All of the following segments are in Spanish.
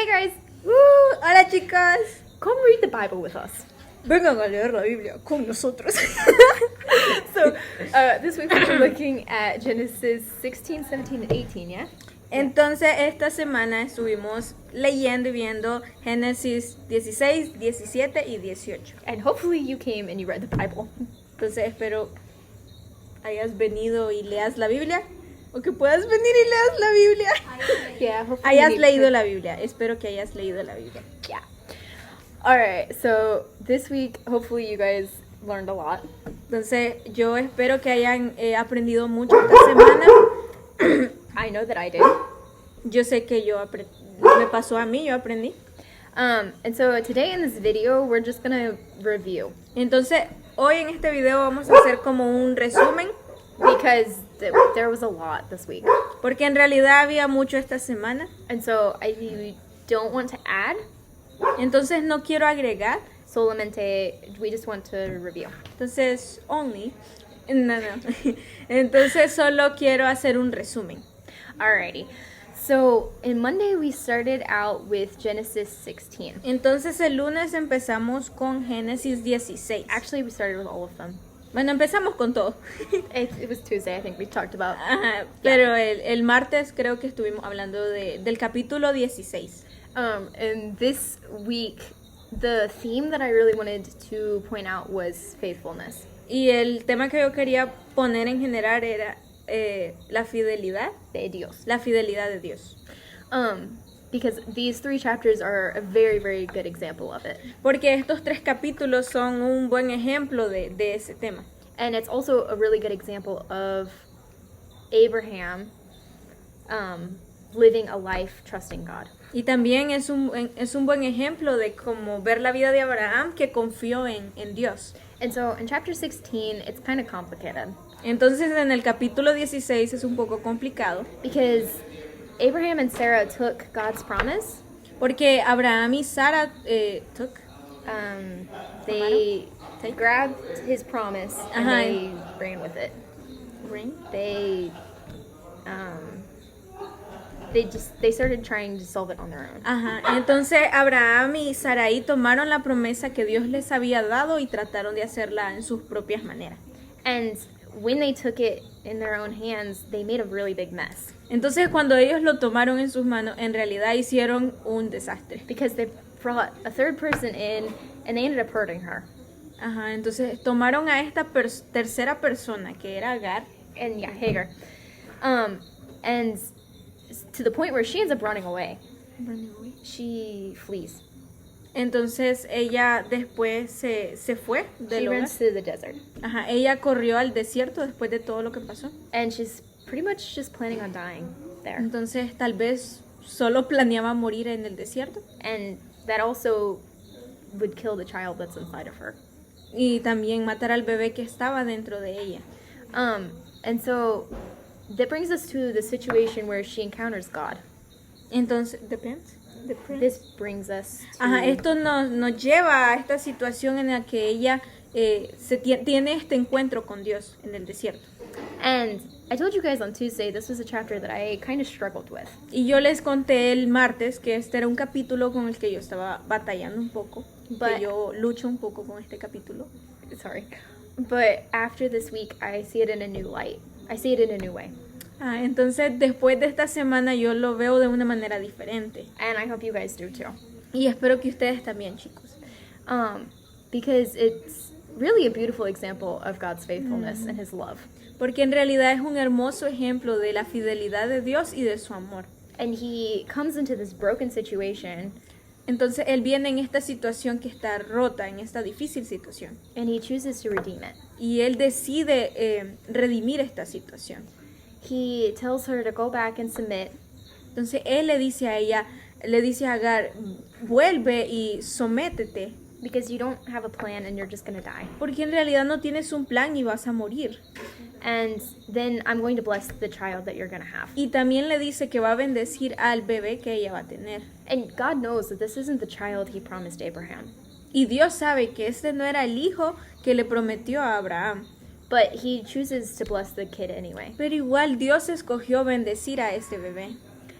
Hey guys, Hola chicas, come read the Bible with us. vengan a leer la Biblia con nosotros. So, this week we're looking at Genesis 16, 17, and 18, yeah? Entonces esta semana estuvimos leyendo y viendo Génesis 16, 17 y 18. And hopefully you came and you read the Bible. Entonces espero hayas venido y leas la Biblia, o que puedas venir y leas la Biblia. Yeah, hopefully Hayas you leído la Biblia, espero que hayas leído la Biblia. Yeah. Alright, so this week hopefully you guys learned a lot. Entonces yo espero que hayan aprendido mucho esta semana. I know that I did. Yo sé que me pasó a mí, yo aprendí. And so today in this video we're just gonna review Entonces, hoy en este video vamos a hacer como un resumen, because there was a lot this week. porque en realidad había mucho esta semana. And so I don't want to add, Entonces no quiero agregar. solamente we just want to review. Entonces, no. Entonces solo quiero hacer un resumen. Alrighty. So, in Monday we started out with Genesis 16. Entonces el lunes empezamos con Génesis 16. Actually, we started with all of them. Bueno, empezamos con todo. It was Tuesday, I think we talked about. Ajá, pero el martes creo que estuvimos hablando del capítulo 16. And this week, the theme that I really wanted to point out was faithfulness. Y el tema que yo quería poner en general era la fidelidad De Dios. La fidelidad de Dios. Because these 3 chapters are a very, very good example of it. Porque estos 3 capítulos son un buen ejemplo de ese tema. And it's also a really good example of Abraham living a life trusting God. Y también es un buen ejemplo de cómo ver la vida de Abraham, que confió en Dios. And so in chapter 16, it's kind of complicated. Entonces en el capítulo 16 es un poco complicado. Because Abraham and Sarah took God's promise. Porque Abraham y Sara They grabbed his promise and Ajá. they ran with it. They started trying to solve it on their own. Ajá. Entonces Abraham y Sarai tomaron la promesa que Dios les había dado y trataron de hacerla en sus propias maneras. And when they took it in their own hands, they made a really big mess. Entonces cuando ellos lo tomaron en sus manos, en realidad hicieron un desastre. Because they brought a third person in and they ended up hurting her. Ajá, entonces tomaron a esta tercera persona, que era Agar. And yeah, Hagar. And to the point where she ends up running away. She flees. Entonces ella después se fue del She hogar. runs to the desert. Ajá, ella corrió al desierto después de todo lo que pasó. And she's pretty much just planning on dying there. Entonces tal vez solo planeaba morir en el desierto. And that also would kill the child that's inside of her. Y también matar al bebé que estaba dentro de ella. And so that brings us to the situation where she encounters God. Entonces, This brings us to Ajá, esto nos lleva a esta situación en la que ella tiene este encuentro con Dios en el desierto. And I told you guys on Tuesday this was a chapter that I kind of struggled with. Y yo les conté el martes que este era un capítulo con el que yo estaba batallando un poco, que yo lucho un poco con este capítulo. Sorry. But after this week, I see it in a new light. I see it in a new way. Entonces después de esta semana yo lo veo de una manera diferente. And I hope you guys do too. Y espero que ustedes también, chicos. Because it's really a beautiful example of God's faithfulness and His love. Porque en realidad es un hermoso ejemplo de la fidelidad de Dios y de su amor. And He comes into this broken situation. Entonces él viene en esta situación que está rota, en esta difícil situación. And He chooses to redeem it. Y él decide redimir esta situación. He tells her to go back and submit. Entonces él le dice a ella, le dice a Agar, vuelve y sométete. Because you don't have a plan and you're just going to die. Porque en realidad no tienes un plan y vas a morir. And then I'm going to bless the child that you're going to have. Y también le dice que va a bendecir al bebé que ella va a tener. And God knows that this isn't the child He promised Abraham. Y Dios sabe que este no era el hijo que le prometió a Abraham. But He chooses to bless the kid anyway. Pero igual Dios escogió bendecir a este bebé.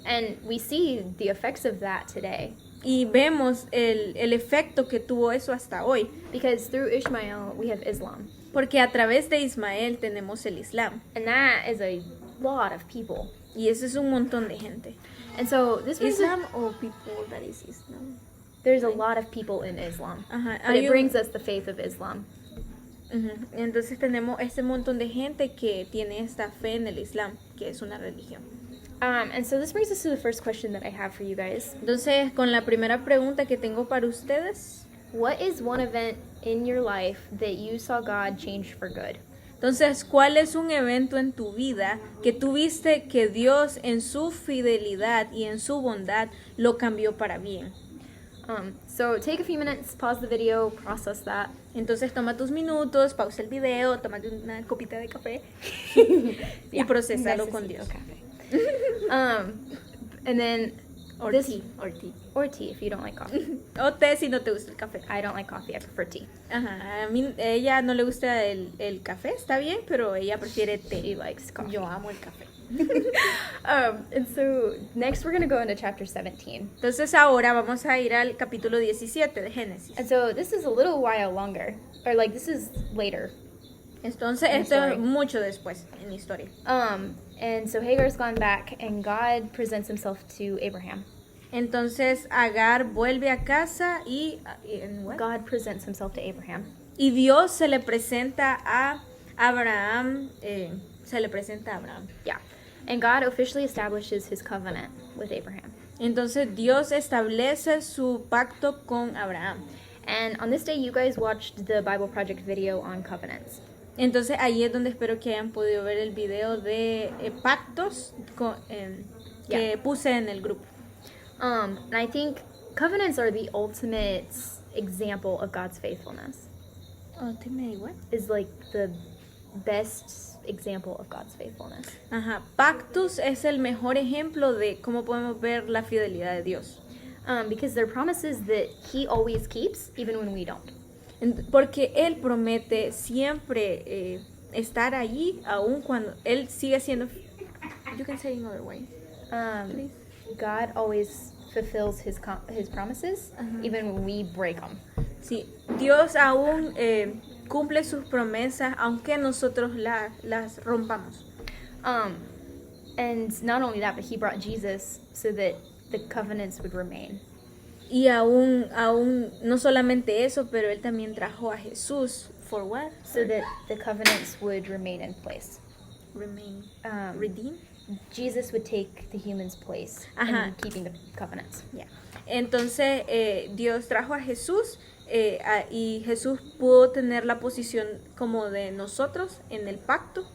And we see the effects of that today. Y vemos el efecto que tuvo eso hasta hoy. Because through Ishmael, we have Islam. Porque a través de Ismael tenemos el Islam. And that is a lot of people. Y eso es un montón de gente. And so this brings Islam or people that is Islam. There's a lot of people in Islam. Ajá. But it brings us the faith of Islam. Entonces tenemos este montón de gente que tiene esta fe en el Islam, que es una religión. And so this brings us to the first question that I have for you guys. Entonces, con la primera pregunta que tengo para ustedes. What is one event in your life that you saw God change for good? Entonces, ¿cuál es un evento en tu vida que tú viste que Dios en su fidelidad y en su bondad lo cambió para bien? So take a few minutes, pause the video, process that. Entonces toma tus minutos, pausa el video, tómate una copita de café y procesalo con Dios. And then Or this, tea. Or tea. or tea if you don't like coffee. O té si no te gusta el café. I don't like coffee, I prefer tea. Ajá, a mí ella no le gusta el café, está bien, pero ella prefiere té. She likes coffee. Yo amo el café. And so next we're going to go into chapter 17. Entonces ahora vamos a ir al capítulo 17 de Génesis. And so this is a little while longer, or like this is later. Entonces I'm esto sorry. es mucho después en la historia. And so Hagar's gone back and God presents himself to Abraham. Entonces Agar vuelve a casa y what? God presents himself to Abraham. Y Dios se le presenta a Abraham, Yeah. And God officially establishes his covenant with Abraham. Entonces Dios establece su pacto con Abraham. And on this day, you guys watched the Bible Project video on covenants. Entonces ahí es donde espero que hayan podido ver el video de pactos que puse en el grupo. And I think covenants are the ultimate example of God's faithfulness. Ultimate what? Is like the best example of God's faithfulness. Ajá, pactos es el mejor ejemplo de cómo podemos ver la fidelidad de Dios. Because they're promises that he always keeps, even when we don't. Porque Él promete siempre estar allí, aun cuando Él sigue siendo... You can say another way. Please. God always fulfills his promises, even when we break them. Sí, Dios aún cumple sus promesas, aunque nosotros las rompamos. And not only that, but he brought Jesus so that the covenants would remain. Y aún no solamente eso, pero Él también trajo a Jesús. For what? So that the covenants would remain in place. Remain. Redeem. Jesus would take the human's place in keeping the covenants. Yeah. Entonces Dios trajo a Jesús y Jesús pudo tener la posición como de nosotros en el pacto.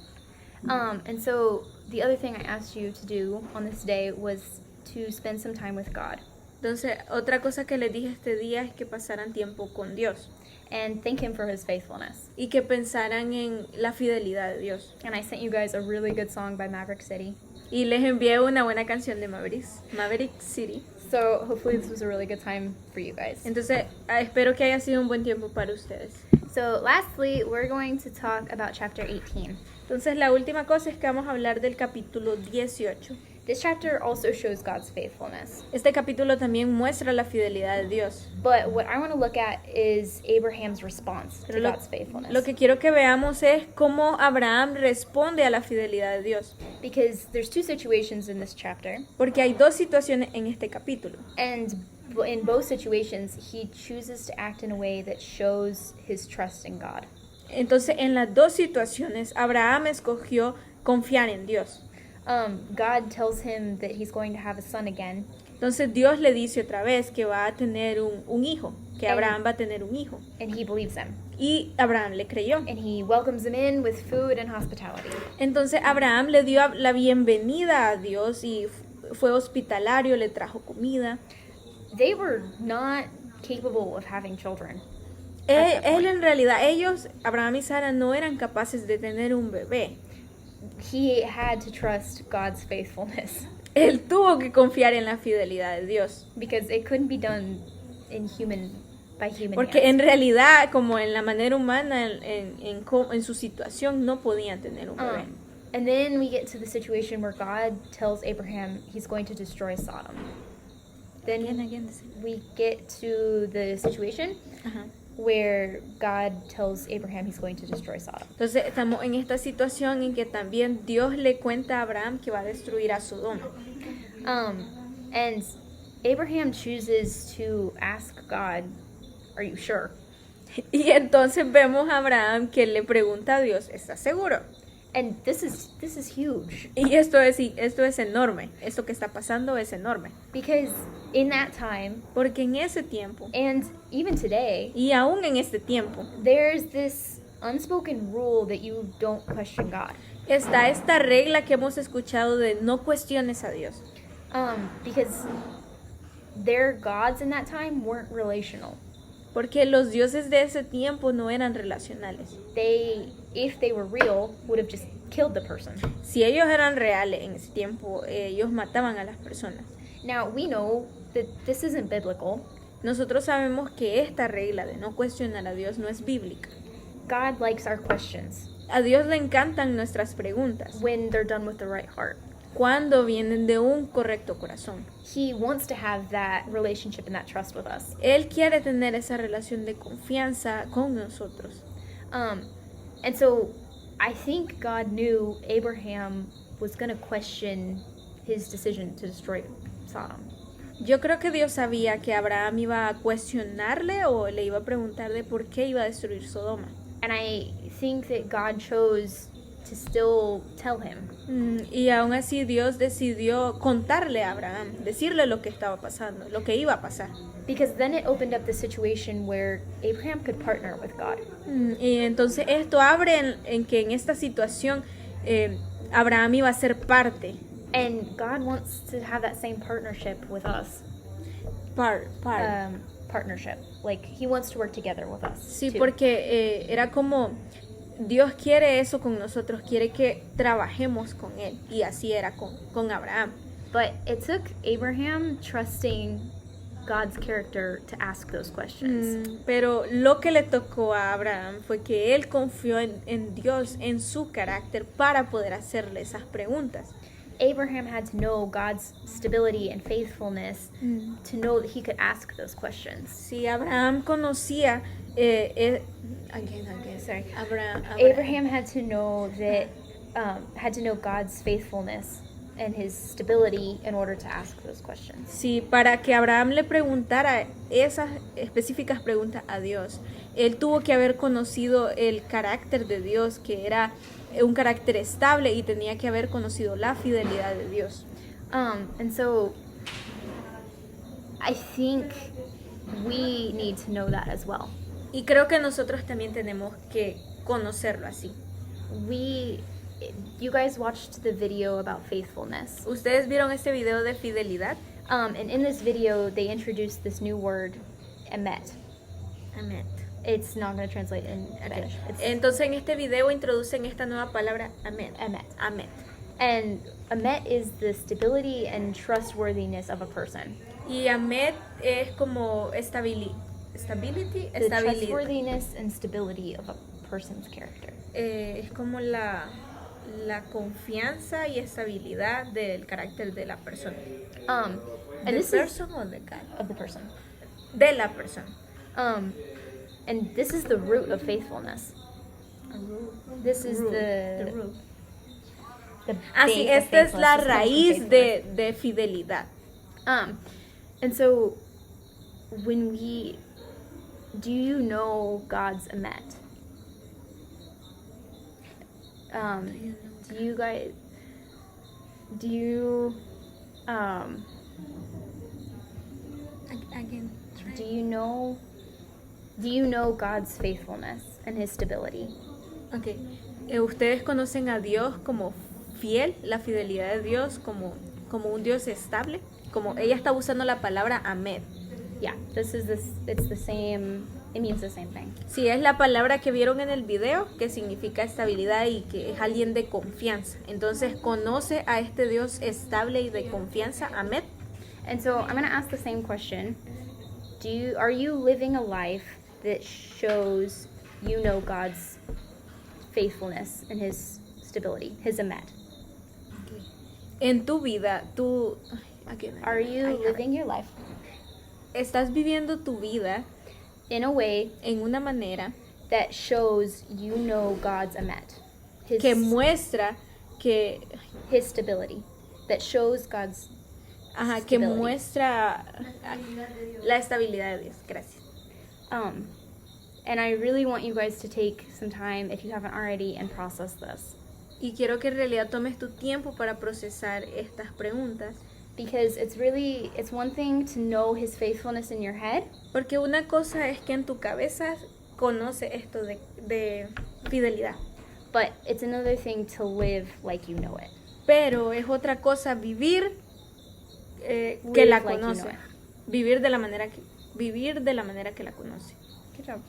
And so the other thing I asked you to do on this day was to spend some time with God. Entonces, otra cosa que les dije este día es que pasaran tiempo con Dios. And thank him for his faithfulness. Y que pensaran en la fidelidad de Dios. And I sent you guys a really good song by Maverick City. Y les envié una buena canción de Maverick City. So hopefully this was a really good time for you guys. Entonces, espero que haya sido un buen tiempo para ustedes. So lastly, we're going to talk about chapter 18. Entonces, la última cosa es que vamos a hablar del capítulo 18. This chapter also shows God's faithfulness. Este capítulo también muestra la fidelidad de Dios. But what I want to look at is Abraham's response to God's faithfulness. Lo que quiero que veamos es cómo Abraham responde a la fidelidad de Dios. Because there's two situations in this chapter. Porque hay dos situaciones en este capítulo. And in both situations, he chooses to act in a way that shows his trust in God. Entonces, en las dos situaciones, Abraham escogió confiar en Dios. God tells him that he's going to have a son again. Entonces Dios le dice otra vez que va a tener un hijo, que Abraham va a tener un hijo. And he believes him. Y Abraham le creyó. And he welcomes him in with food and hospitality. Entonces Abraham le dio la bienvenida a Dios y fue hospitalario, le trajo comida. They were not capable of having children. Él en realidad, Abraham y Sara no eran capaces de tener un bebé. He had to trust God's faithfulness. Él tuvo que confiar en la fidelidad de Dios. Because it couldn't be done by human Porque hands. en realidad, como en la manera humana, en su situación, no podían tener un bebé. And then we get to the situation where God tells Abraham he's going to destroy Sodom. Then we get to the situation where God tells Abraham he's going to destroy Sodom. Entonces estamos en esta situación en que también Dios le cuenta a Abraham que va a destruir a Sodoma. And Abraham chooses to ask God, "Are you sure?" Y entonces vemos a Abraham que le pregunta a Dios, ¿estás seguro? And this is huge. Y esto es enorme. Esto que está pasando es enorme. Because in that time, porque en ese tiempo, and even today, y aún en este tiempo, there's this unspoken rule that you don't question God. Está esta regla que hemos escuchado de no cuestiones a Dios. Because their gods in that time weren't relational. Porque los dioses de ese tiempo no eran relacionales. If they were real, would have just killed the person. Si ellos eran reales en ese tiempo, ellos mataban a las personas. Now, we know that this isn't biblical. Nosotros sabemos que esta regla de no cuestionar a Dios no es bíblica. God likes our questions. A Dios le encantan nuestras preguntas. When they're done with the right heart. Cuando vienen de un correcto corazón. He wants to have that relationship and that trust with us. Él quiere tener esa relación de confianza con nosotros. And so I think God knew Abraham was going to question his decision to destroy Sodom. Yo creo que Dios sabía que Abraham iba a cuestionarle o le iba a preguntar de por qué iba a destruir Sodoma. And I think that God chose to still tell him. Y aún así Dios decidió contarle a Abraham, decirle lo que estaba pasando, lo que iba a pasar. Because then it opened up the situation where Abraham could partner with God. Y entonces esto abre en que en esta situación Abraham iba a ser parte. And God wants to have that same partnership with us. Partnership. Like, he wants to work together with us. Sí, too. porque era como Dios quiere eso con nosotros, quiere que trabajemos con Él. Y así era con Abraham. But it took Abraham trusting God's character to ask those questions. Pero lo que le tocó a Abraham fue que él confió en Dios, en su carácter, para poder hacerle esas preguntas. Abraham had to know God's stability and faithfulness to know that he could ask those questions. Sí, Abraham conocía Abraham had to know that God's faithfulness and his stability in order to ask those questions. Sí, para que Abraham le preguntara esas específicas preguntas a Dios, él tuvo que haber conocido el carácter de Dios, que era un carácter estable, y tenía que haber conocido la fidelidad de Dios. And so I think we need to know that as well. Y creo que nosotros también tenemos que conocerlo así. You guys watched the video about faithfulness. ¿Ustedes vieron este video de fidelidad? And in this video, they introduced this new word, emet. Emet. It's not going to translate in Spanish. Entonces en este video introducen esta nueva palabra, emet. Emet. And emet is the stability and trustworthiness of a person. Y emet es como estabilidad. The trustworthiness and stability of a person's character. Es como la confianza y estabilidad del carácter de la persona. And this person or the guy? Of the person. De la persona. And this is the root of faithfulness. This is the root. Así, esta es la raíz de fidelidad. And so, do you know God's emet? Do you know God's faithfulness and his stability? Okay. ¿Ustedes conocen a Dios como fiel, la fidelidad de Dios como un Dios estable? Como ella está usando la palabra amet. Yeah, it's the same, it means the same thing. Sí, es la palabra que vieron en el video, que significa estabilidad y que es alguien de confianza. Entonces, ¿conoce a este Dios estable y de confianza, amet? And so, I'm going to ask the same question. Are you living a life that shows you know God's faithfulness and his stability, his emet. En tu vida, Are you living your life estás viviendo tu vida in a way en una manera that shows you know God's emet? que muestra que His stability. That shows God's que stability. muestra la estabilidad de Dios. Gracias. And I really want you guys to take some time, if you haven't already, and process this. Y quiero que en realidad tomes tu tiempo para procesar estas preguntas. Because it's one thing to know his faithfulness in your head. Porque una cosa es que en tu cabeza conoce esto de fidelidad. But it's another thing to live like you know it. Pero es otra cosa vivir que Live la like you conoce. know it. Vivir de la manera que la conoce. Good job.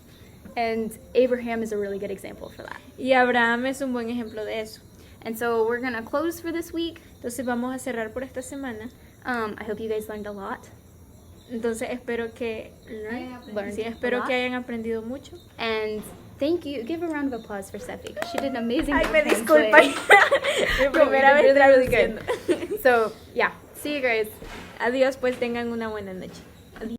And Abraham is a really good example for that. Y Abraham es un buen ejemplo de eso. And so we're going to close for this week. Entonces vamos a cerrar por esta semana. I hope you guys learned a lot. Entonces espero que hayan aprendido mucho. And thank you. Give a round of applause for Steffi. She did an amazing job. Ay, me disculpa. Mi primera vez really, really traduciendo. good. So, yeah. See you guys. Adiós, pues tengan una buena noche.